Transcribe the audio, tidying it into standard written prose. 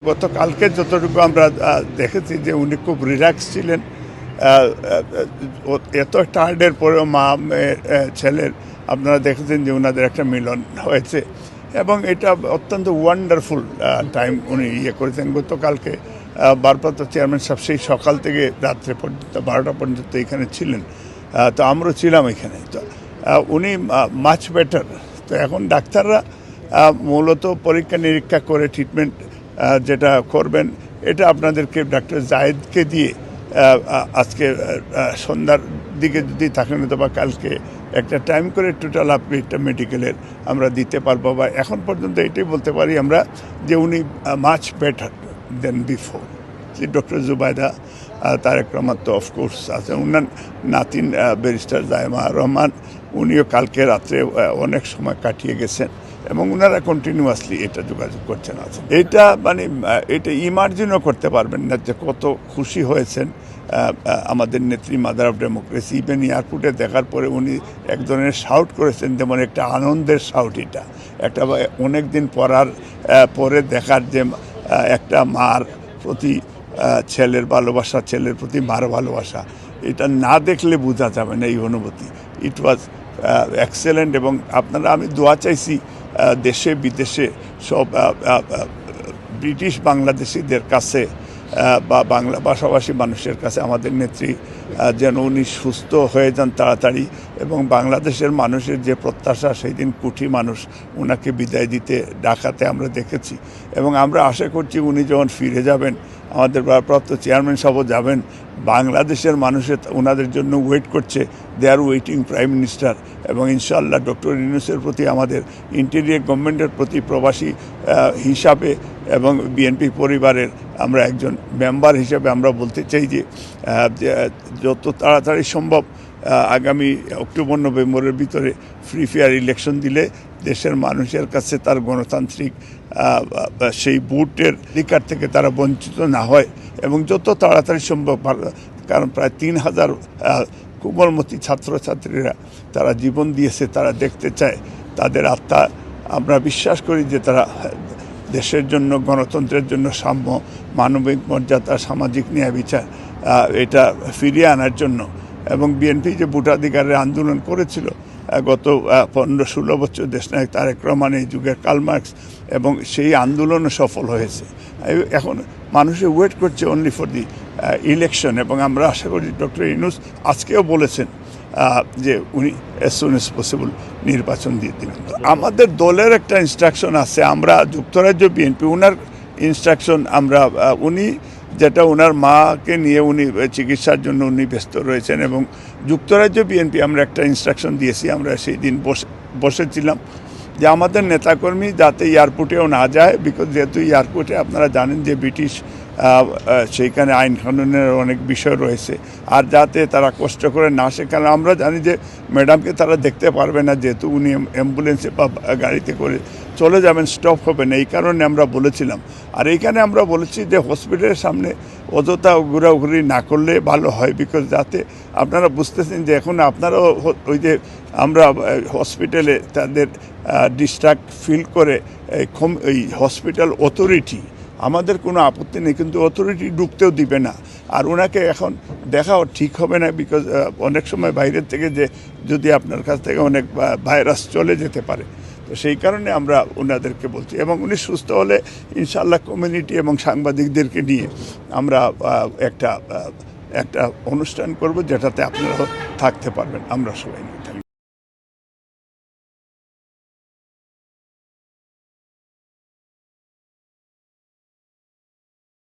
গতকালকে যতটুকু আমরা দেখেছি যে উনি খুব রিল্যাক্স ছিলেন। এত টায়ার্ডের পরেও মা ছেলের আপনারা দেখেছেন যে ওনাদের একটা মিলন হয়েছে এবং এটা অত্যন্ত ওয়ান্ডারফুল টাইম উনি করেছেন। গতকালকে ভারপ্রাপ্ত চেয়ারম্যান সাহেব সেই সকাল থেকে রাত্রে পর্যন্ত 12টা পর্যন্ত এখানে ছিলেন। তো আমরাও ছিলাম এখানে। তো উনি মাচ বেটার। তো এখন ডাক্তাররা মূলত পরীক্ষা নিরীক্ষা করে ট্রিটমেন্ট যেটা করবেন এটা আপনাদেরকে ডাক্তার জায়েদকে দিয়ে আজকে সন্ধ্যার দিকে যদি থাকেন অথবা কালকে একটা টাইম করে টোটাল আপডেটটা মেডিকেলের আমরা দিতে পারবো। বা এখন পর্যন্ত এটাই বলতে পারি আমরা যে উনি much better than before. Doctor Zubaida Tarique Rahman তো অফকোর্স আছে, উনার নাতিন ব্যারিস্টার জায়মা রহমান উনিও কালকে রাত্রে অনেক সময় কাটিয়ে গেছেন এবং ওনারা কন্টিনিউয়াসলি এটা যোগাযোগ করছেন আছেন। এটা মানে এটা ইমার্জিনও করতে পারবেন না যে কত খুশি হয়েছেন আমাদের নেত্রী মাদার অফ ডেমোক্রেসি। ইভেন এয়ারপোর্টে দেখার পরে উনি এক ধরনের শাউট করেছেন, যেমন একটা আনন্দের শাউট। এটা একটা অনেক দিন পরে দেখার যে একটা মার প্রতি ছেলের ভালোবাসা, ছেলের প্রতি মার ভালোবাসা, এটা না দেখলে বোঝা যাবে না এই অনুভূতি। ইট ওয়াজ এক্সেলেন্ট। এবং আপনারা আমি দোয়া চাইছি দেশে বিদেশে সব ব্রিটিশ বাংলাদেশিদের কাছে বা বাংলা ভাষাভাষী মানুষের কাছে আমাদের নেত্রী যেন উনি সুস্থ হয়ে যান তাড়াতাড়ি। এবং বাংলাদেশের মানুষের যে প্রত্যাশা, সেই দিন কোটি মানুষ ওনাকে বিদায় দিতে ঢাকাতে আমরা দেখেছি এবং আমরা আশা করছি উনি যখন ফিরে যাবেন, আমাদের ভারপ্রাপ্ত চেয়ারম্যান সাহেবও যাবেন, বাংলাদেশের মানুষের ওনাদের জন্য ওয়েট করছে। দে আর ওয়েটিং প্রাইম মিনিস্টার। এবং ইনশাআল্লাহ ডক্টর ইউনূসের প্রতি, আমাদের ইন্টেরিয়র গভর্নমেন্টের প্রতি প্রবাসী হিসাবে এবং বিএনপি পরিবারের আমরা একজন মেম্বার হিসাবে আমরা বলতে চাই যে যত তাড়াতাড়ি সম্ভব আগামী অক্টোবর নভেম্বরের ভিতরে ফ্রি ফেয়ার ইলেকশন দিলে দেশের মানুষের কাছে তার গণতান্ত্রিক সেই ভোটের অধিকার থেকে তারা বঞ্চিত না হয় এবং যত তাড়াতাড়ি সম্ভব, কারণ প্রায় 3000 কোমলমতি ছাত্রছাত্রীরা তারা জীবন দিয়েছে, তারা দেখতে চায় তাদের আত্মা। আমরা বিশ্বাস করি যে তারা দেশের জন্য, গণতন্ত্রের জন্য সাম্য, মানবিক মর্যাদা, সামাজিক ন্যায় বিচার এটা ফিরিয়ে আনার জন্য। এবং বিএনপি যে ভোটাধিকারের আন্দোলন করেছিল গত 15-16 বছর, দেশনায়ক তারেক রহমান এই যুগের কার্ল মার্কস, এবং সেই আন্দোলনও সফল হয়েছে। এখন মানুষে ওয়েট করছে অনলি ফর দি ইলেকশন। এবং আমরা আশা করি ডক্টর ইউনূস আজকেও বলেছেন যে উনি অ্যাজ সুন অ্যাজ পসিবল নির্বাচন দিয়ে দিবেন। আমাদের দলের একটা ইনস্ট্রাকশন আছে, আমরা যুক্তরাজ্য বিএনপি ওনার ইনস্ট্রাকশন আমরা উনি যেটা ওনার মাকে নিয়ে উনি চিকিৎসার জন্য উনি ব্যস্ত রয়েছেন এবং যুক্তরাজ্য বিএনপি আমরা একটা ইনস্ট্রাকশন দিয়েছি। আমরা সেই দিন বসেছিলাম যে আমাদের নেতাকর্মী যাতে এয়ারপোর্টেও না যায়, বিকজ যেহেতু এয়ারপোর্টে আপনারা জানেন যে ব্রিটিশ সেইখানে আইন কানুনের অনেক বিষয় রয়েছে, আর যাতে তারা কষ্ট করে না আসে। কারণ আমরা জানি যে ম্যাডামকে তারা দেখতে পারবে না, যেহেতু উনি অ্যাম্বুলেন্সে বা গাড়িতে করে চলে যাবেন, স্টপ হবে না। এই কারণে আমরা বলেছিলাম। আর এইখানে আমরা বলেছি যে হসপিটালের সামনে অযথা ঘোরাঘুরি না করলে ভালো হয়, বিকজ যাতে আপনারা বুঝতেছেন যে এখন আপনারাও ওই যে আমরা হসপিটালে তাদের ডিস্ট্রাক্ট ফিল করে এই হসপিটাল অথরিটি, আমাদের কোনো আপত্তি নেই, কিন্তু অথরিটি ঢুকতেও দিবে না। আর ওনাকে এখন দেখাও ঠিক হবে না, বিকজ অনেক সময় বাইরের থেকে যে যদি আপনার কাছ থেকে অনেক ভাইরাস চলে যেতে পারে। তো সেই কারণে আমরা ওনাদেরকে বলছি। এবং উনি সুস্থ হলে ইনশাআল্লাহ কমিউনিটি এবং সাংবাদিকদেরকে নিয়ে আমরা একটা অনুষ্ঠান করব, যেটাতে আপনারাও থাকতে পারবেন, আমরা সবাই নিয়ে থাকব।